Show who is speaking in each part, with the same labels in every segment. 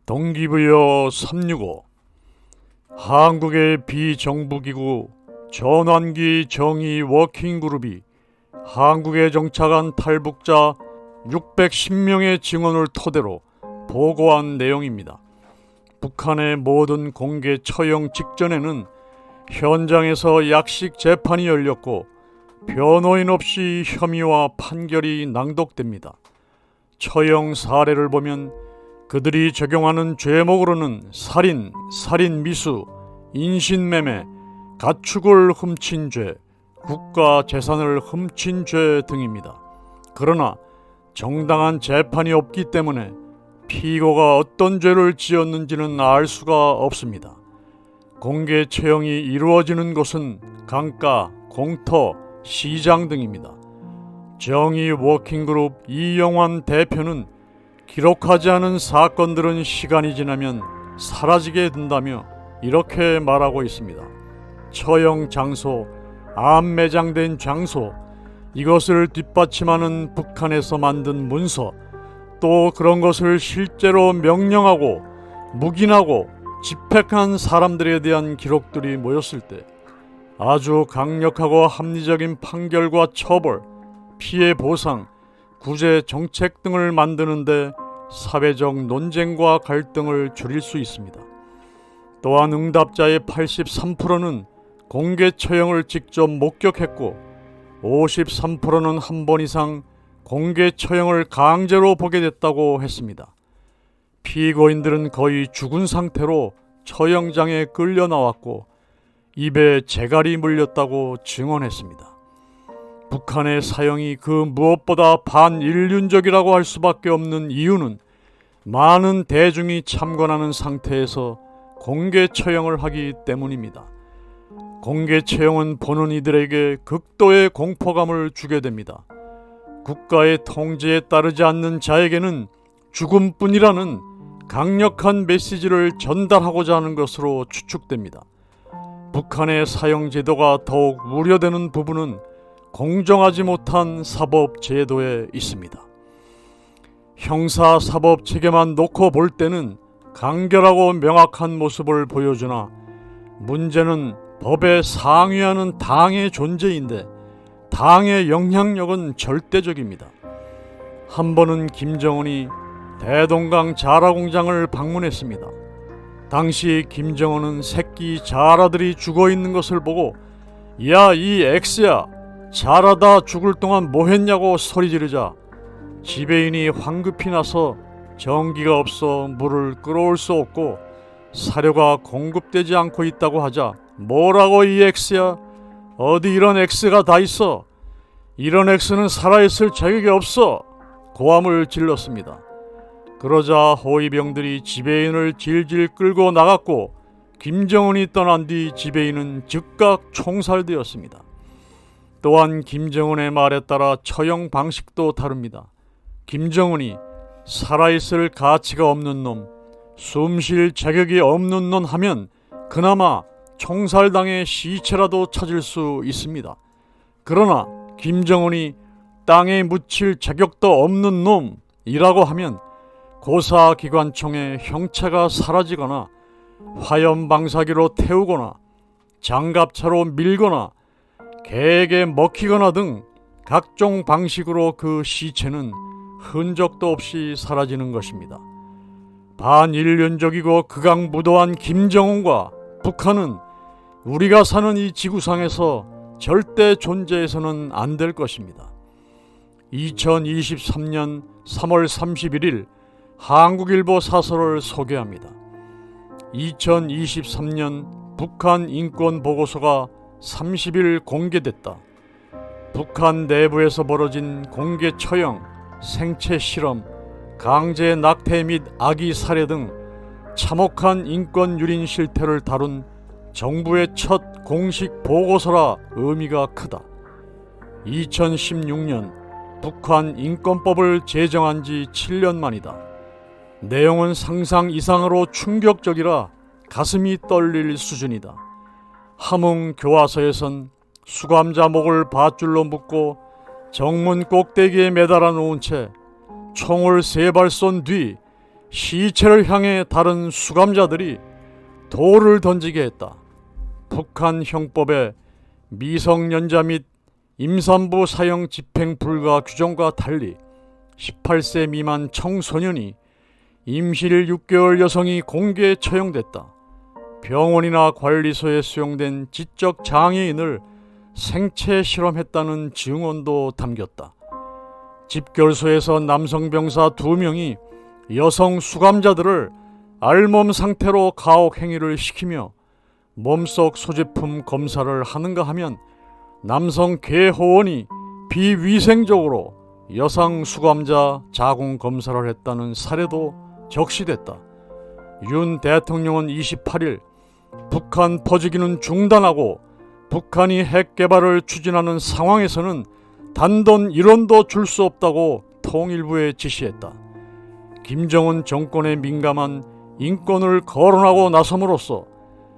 Speaker 1: 동기부여 365 한국의 비정부기구 전환기 정의 워킹그룹이 한국에 정착한 탈북자 610명의 증언을 토대로 보고한 내용입니다. 북한의 모든 공개 처형 직전에는 현장에서 약식 재판이 열렸고 변호인 없이 혐의와 판결이 낭독됩니다. 처형 사례를 보면 그들이 적용하는 죄목으로는 살인, 살인미수, 인신매매, 가축을 훔친 죄, 국가 재산을 훔친 죄 등입니다. 그러나 정당한 재판이 없기 때문에 피고가 어떤 죄를 지었는지는 알 수가 없습니다. 공개 처형이 이루어지는 곳은 강가, 공터, 시장 등입니다. 정의 워킹그룹 이영환 대표는 기록하지 않은 사건들은 시간이 지나면 사라지게 된다며 이렇게 말하고 있습니다. 처형 장소, 암 매장된 장소, 이것을 뒷받침하는 북한에서 만든 문서, 또 그런 것을 실제로 명령하고 묵인하고 집행한 사람들에 대한 기록들이 모였을 때 아주 강력하고 합리적인 판결과 처벌, 피해 보상, 구제 정책 등을 만드는데 사회적 논쟁과 갈등을 줄일 수 있습니다. 또한 응답자의 83%는 공개 처형을 직접 목격했고 53%는 한 번 이상 공개 처형을 강제로 보게 됐다고 했습니다. 피고인들은 거의 죽은 상태로 처형장에 끌려 나왔고 입에 재갈이 물렸다고 증언했습니다. 북한의 사형이 그 무엇보다 반인륜적이라고 할 수밖에 없는 이유는 많은 대중이 참관하는 상태에서 공개 처형을 하기 때문입니다. 공개 처형은 보는 이들에게 극도의 공포감을 주게 됩니다. 국가의 통제에 따르지 않는 자에게는 죽음뿐이라는 강력한 메시지를 전달하고자 하는 것으로 추측됩니다. 북한의 사형 제도가 더욱 우려되는 부분은 공정하지 못한 사법 제도에 있습니다. 형사 사법 체계만 놓고 볼 때는 간결하고 명확한 모습을 보여주나 문제는 법에 상위하는 당의 존재인데 당의 영향력은 절대적입니다. 한 번은 김정은이 대동강 자라공장을 방문했습니다. 당시 김정은은 새끼 자라들이 죽어있는 것을 보고 야, 이 X야, 자라다 죽을 동안 뭐 했냐고 소리 지르자 지배인이 황급히 나서 전기가 없어 물을 끌어올 수 없고 사료가 공급되지 않고 있다고 하자 뭐라고 이 X야? 어디 이런 X가 다 있어? 이런 X는 살아있을 자격이 없어! 고함을 질렀습니다. 그러자 호위병들이 지배인을 질질 끌고 나갔고 김정은이 떠난 뒤 지배인은 즉각 총살되었습니다. 또한 김정은의 말에 따라 처형 방식도 다릅니다. 김정은이 살아있을 가치가 없는 놈, 숨쉴 자격이 없는 놈 하면 그나마 총살당해 시체라도 찾을 수 있습니다. 그러나 김정은이 땅에 묻힐 자격도 없는 놈이라고 하면 고사기관총에 형체가 사라지거나 화염 방사기로 태우거나 장갑차로 밀거나 개에게 먹히거나 등 각종 방식으로 그 시체는 흔적도 없이 사라지는 것입니다. 반인륜적이고 극악무도한 김정은과 북한은 우리가 사는 이 지구상에서 절대 존재해서는 안 될 것입니다. 2023년 3월 31일 한국일보 사설을 소개합니다. 2023년 북한 인권보고서가 30일 공개됐다. 북한 내부에서 벌어진 공개 처형, 생체 실험, 강제 낙태 및 아기 살해 등 참혹한 인권 유린 실태를 다룬 정부의 첫 공식 보고서라 의미가 크다. 2016년 북한 인권법을 제정한 지 7년 만이다. 내용은 상상 이상으로 충격적이라 가슴이 떨릴 수준이다. 함흥 교화서에선 수감자 목을 밧줄로 묶고 정문 꼭대기에 매달아 놓은 채 총을 3발 쏜 뒤 시체를 향해 다른 수감자들이 돌을 던지게 했다. 북한 형법에 미성년자 및 임산부 사형 집행 불가 규정과 달리 18세 미만 청소년이 임실 6개월 여성이 공개에 처형됐다. 병원이나 관리소에 수용된 지적 장애인을 생체 실험했다는 증언도 담겼다. 집결소에서 남성 병사 2명이 여성 수감자들을 알몸 상태로 가혹 행위를 시키며 몸속 소지품 검사를 하는가 하면 남성 개호원이 비위생적으로 여성 수감자 자궁 검사를 했다는 사례도 적시됐다. 윤 대통령은 28일 북한 퍼주기는 중단하고 북한이 핵 개발을 추진하는 상황에서는 단돈 1원도 줄 수 없다고 통일부에 지시했다. 김정은 정권에 민감한 인권을 거론하고 나섬으로써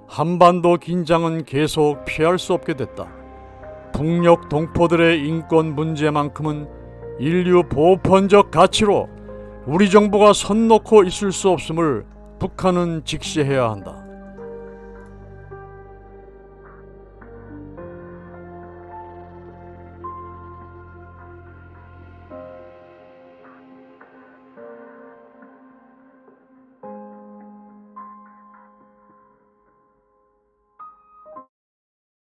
Speaker 1: 한반도 긴장은 계속 피할 수 없게 됐다. 북녘 동포들의 인권 문제만큼은 인류 보편적 가치로 우리 정부가 손 놓고 있을 수 없음을 북한은 직시해야 한다.